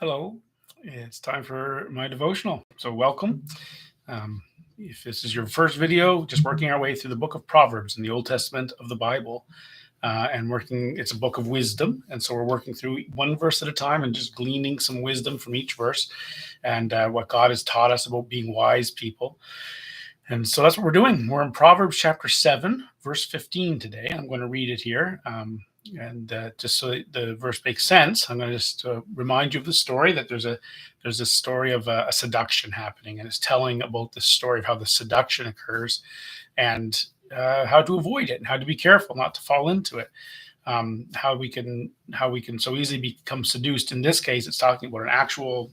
Hello, it's time for my devotional. So, welcome. Um, if this is your first video, just working our way through the book of Proverbs in the Old Testament of the Bible, it's a book of wisdom. And so, we're working through one verse at a time and just gleaning some wisdom from each verse and what God has taught us about being wise people. And so, that's what we're doing. We're in Proverbs chapter 7, verse 15 today. I'm going to read it here. And just so that the verse makes sense, I'm going to just remind you of the story that there's a story of a seduction happening, and it's telling about the story of how the seduction occurs and how to avoid it and how to be careful not to fall into it. How we can so easily become seduced. In this case, it's talking about an actual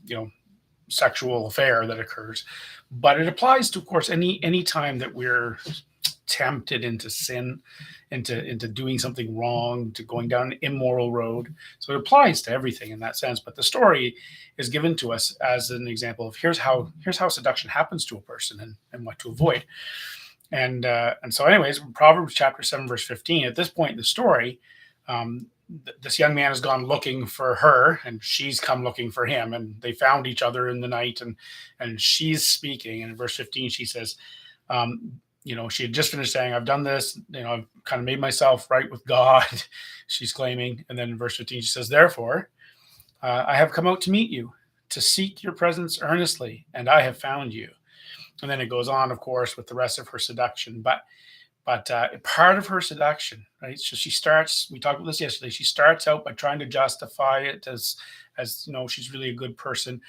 sexual affair that occurs, but it applies to, of course, any time that we're tempted into sin, into doing something wrong, to going down an immoral road. So it applies to everything in that sense. But the story is given to us as an example of here's how seduction happens to a person and what to avoid. And so, anyways, Proverbs chapter 7, verse 15. At this point in the story, this young man has gone looking for her, and she's come looking for him, and they found each other in the night, and she's speaking. And in verse 15, she says, she had just finished saying, I've done this, I've kind of made myself right with God, she's claiming. And then in verse 15, she says, therefore, I have come out to meet you, to seek your presence earnestly, and I have found you. And then it goes on, of course, with the rest of her seduction. But part of her seduction, right? So she starts, we talked about this yesterday, she starts out by trying to justify it as she's really a good person.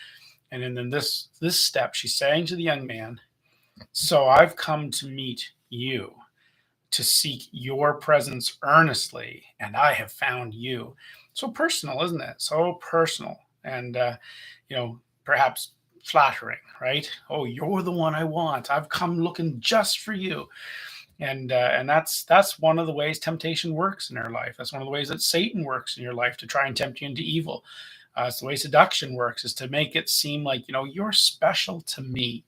And then this step, she's saying to the young man, so I've come to meet you, to seek your presence earnestly, and I have found you. So personal, isn't it? So personal. And, perhaps flattering, right? Oh, you're the one I want. I've come looking just for you. And that's one of the ways temptation works in our life. That's one of the ways that Satan works in your life to try and tempt you into evil. It's the way seduction works, is to make it seem like, you're special to me.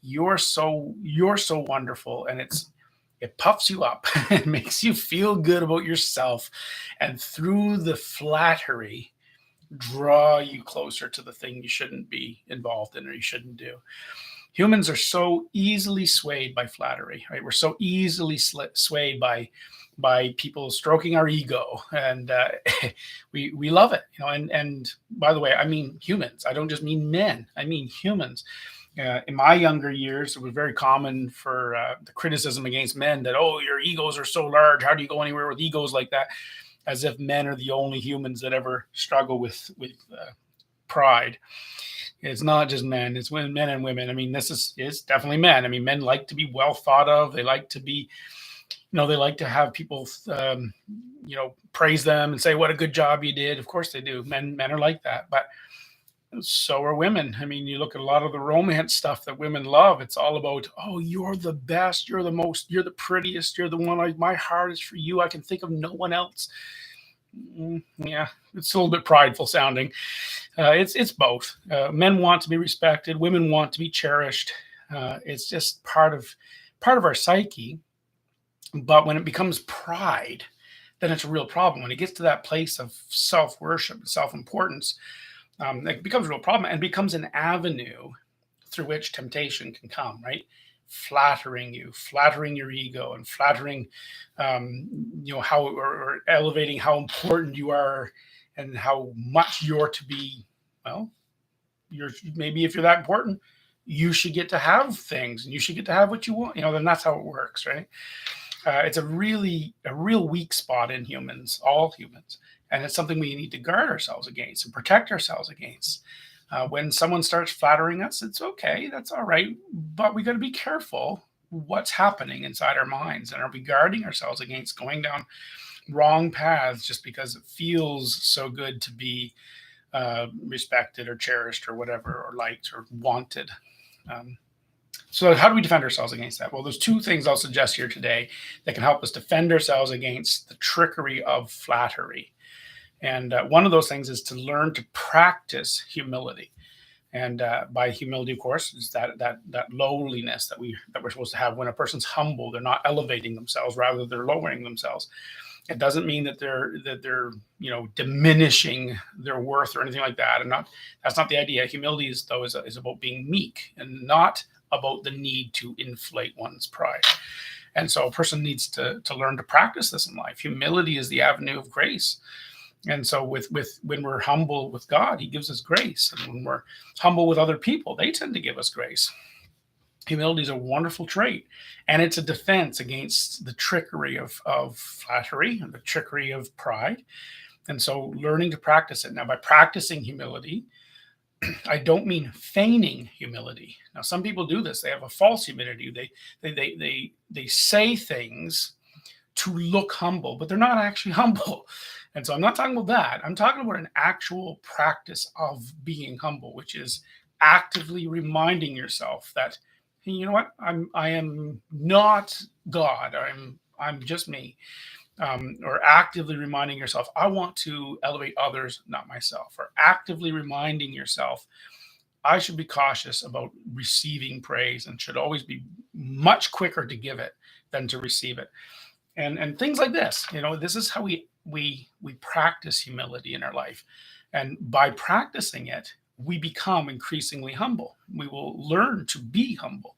You're so wonderful, and it puffs you up. It makes you feel good about yourself, and through the flattery, draw you closer to the thing you shouldn't be involved in or you shouldn't do. Humans are so easily swayed by flattery, right? We're so easily swayed by people stroking our ego, and we love it, And by the way, I mean humans. I don't just mean men. I mean humans. In my younger years, it was very common for the criticism against men that, oh, your egos are so large. How do you go anywhere with egos like that? As if men are the only humans that ever struggle with pride. It's not just men; it's men and women. I mean, this is definitely men. I mean, men like to be well thought of. They like to be, they like to have people, praise them and say what a good job you did. Of course they do. Men are like that, but so are women. I mean, you look at a lot of the romance stuff that women love. It's all about, oh, you're the best, you're the most, you're the prettiest, you're the one. My heart is for you. I can think of no one else. Yeah, it's a little bit prideful sounding. It's both. Men want to be respected. Women want to be cherished. It's just part of our psyche. But when it becomes pride, then it's a real problem. When it gets to that place of self-worship and self-importance, it becomes a real problem and becomes an avenue through which temptation can come, right? Flattering you, flattering your ego, and flattering, how, or elevating how important you are and how much you're to be. Well, maybe if you're that important, you should get to have things and you should get to have what you want. Then that's how it works, right? It's a real weak spot in humans, all humans. And it's something we need to guard ourselves against and protect ourselves against. When someone starts flattering us, it's okay. That's all right. But we got to be careful what's happening inside our minds. And are we guarding ourselves against going down wrong paths just because it feels so good to be respected or cherished or whatever, or liked or wanted? So how do we defend ourselves against that? Well, there's two things I'll suggest here today that can help us defend ourselves against the trickery of flattery. And one of those things is to learn to practice humility. And by humility, of course, is that lowliness that we're supposed to have when a person's humble. They're not elevating themselves, rather they're lowering themselves. It doesn't mean that they're diminishing their worth or anything like that. And not that's not the idea. Humility is about being meek and not about the need to inflate one's pride. And so a person needs to learn to practice this in life. Humility is the avenue of grace. And so with when we're humble with God, he gives us grace. And when we're humble with other people, they tend to give us grace. Humility is a wonderful trait, and it's a defense against the trickery of flattery and the trickery of pride. And so learning to practice it. Now, by practicing humility, I don't mean feigning humility. Now, some people do this. They have a false humility. They say things to look humble, but they're not actually humble. And so I'm not talking about that. I'm talking about an actual practice of being humble, which is actively reminding yourself that, hey, you know what, I am not God. I'm just me. Or actively reminding yourself, I want to elevate others, not myself. Or actively reminding yourself, I should be cautious about receiving praise and should always be much quicker to give it than to receive it. And things like this. This is how we practice humility in our life. And by practicing it, we become increasingly humble. We will learn to be humble.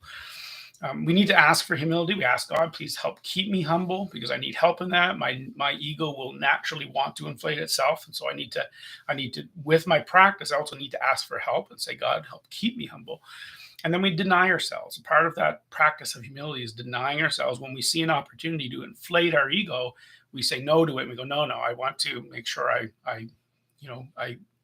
We need to ask for humility. We ask God, please help keep me humble because I need help in that. My ego will naturally want to inflate itself. And so I need to, with my practice, I also need to ask for help and say, God, help keep me humble. And then we deny ourselves. Part of that practice of humility is denying ourselves. When we see an opportunity to inflate our ego, we say no to it. We go, no, I want to make sure I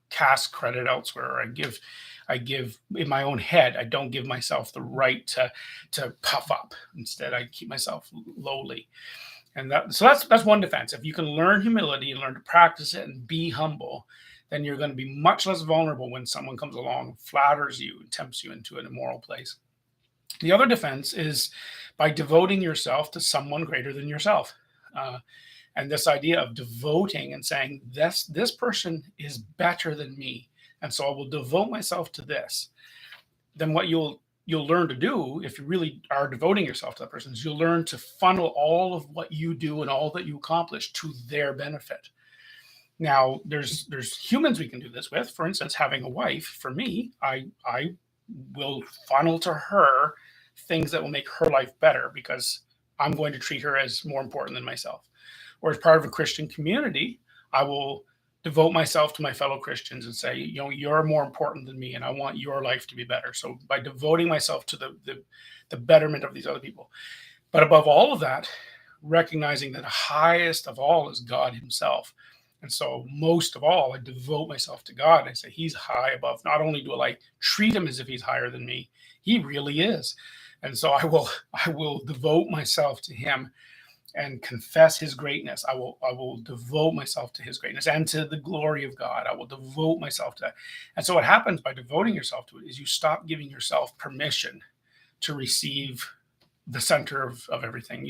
cast credit elsewhere. Or I give in my own head. I don't give myself the right to puff up. Instead, I keep myself lowly. And that's one defense. If you can learn humility and learn to practice it and be humble, then you're going to be much less vulnerable when someone comes along, flatters you, and tempts you into an immoral place. The other defense is by devoting yourself to someone greater than yourself. And this idea of devoting and saying, this person is better than me, and so I will devote myself to this. Then what you'll learn to do, if you really are devoting yourself to that person, is you'll learn to funnel all of what you do and all that you accomplish to their benefit. Now, there's humans we can do this with. For instance, having a wife. For me, I will funnel to her things that will make her life better because I'm going to treat her as more important than myself. Or as part of a Christian community, I will devote myself to my fellow Christians and say, you're more important than me, and I want your life to be better. So by devoting myself to the betterment of these other people. But above all of that, recognizing that the highest of all is God himself. And so most of all, I devote myself to God. I say he's high above. Not only do I treat him as if he's higher than me, he really is. And so I will devote myself to him and confess his greatness. I will devote myself to his greatness and to the glory of God. I will devote myself to that. And so what happens by devoting yourself to it is you stop giving yourself permission to receive the center of everything.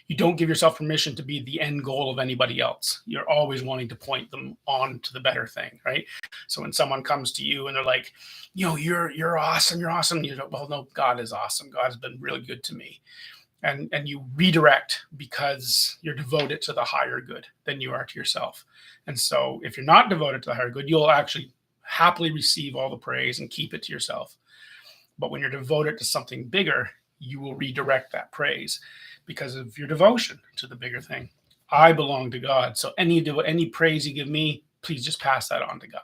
You don't give yourself permission to be the end goal of anybody else. You're always wanting to point them on to the better thing, right? So when someone comes to you and they're like, you're awesome, you're awesome. You know, well, no, God is awesome. God has been really good to me. And you redirect because you're devoted to the higher good than you are to yourself. And so if you're not devoted to the higher good, you'll actually happily receive all the praise and keep it to yourself. But when you're devoted to something bigger, you will redirect that praise because of your devotion to the bigger thing. I belong to God. So any praise you give me, please just pass that on to God,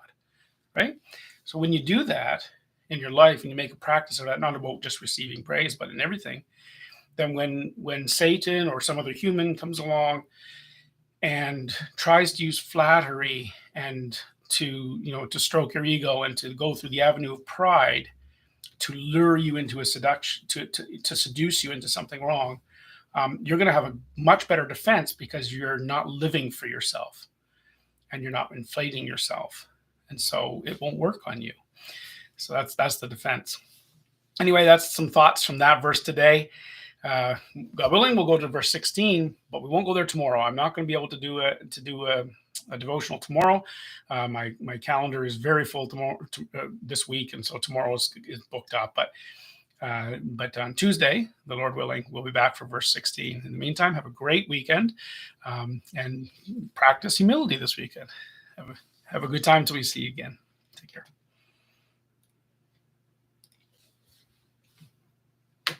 right? So when you do that in your life and you make a practice of that, not about just receiving praise, but in everything, then when Satan or some other human comes along and tries to use flattery and to stroke your ego and to go through the avenue of pride to lure you into a seduction, to seduce you into something wrong, you're going to have a much better defense because you're not living for yourself and you're not inflating yourself. And so it won't work on you. So that's the defense. Anyway, that's some thoughts from that verse today. God willing, we'll go to verse 16, but we won't go there tomorrow. I'm not going to be able to do a devotional tomorrow. My calendar is very full tomorrow, this week, and so tomorrow is booked up. But But on Tuesday, the Lord willing, we'll be back for verse 16. In the meantime, have a great weekend, and practice humility this weekend. Have a good time till we see you again.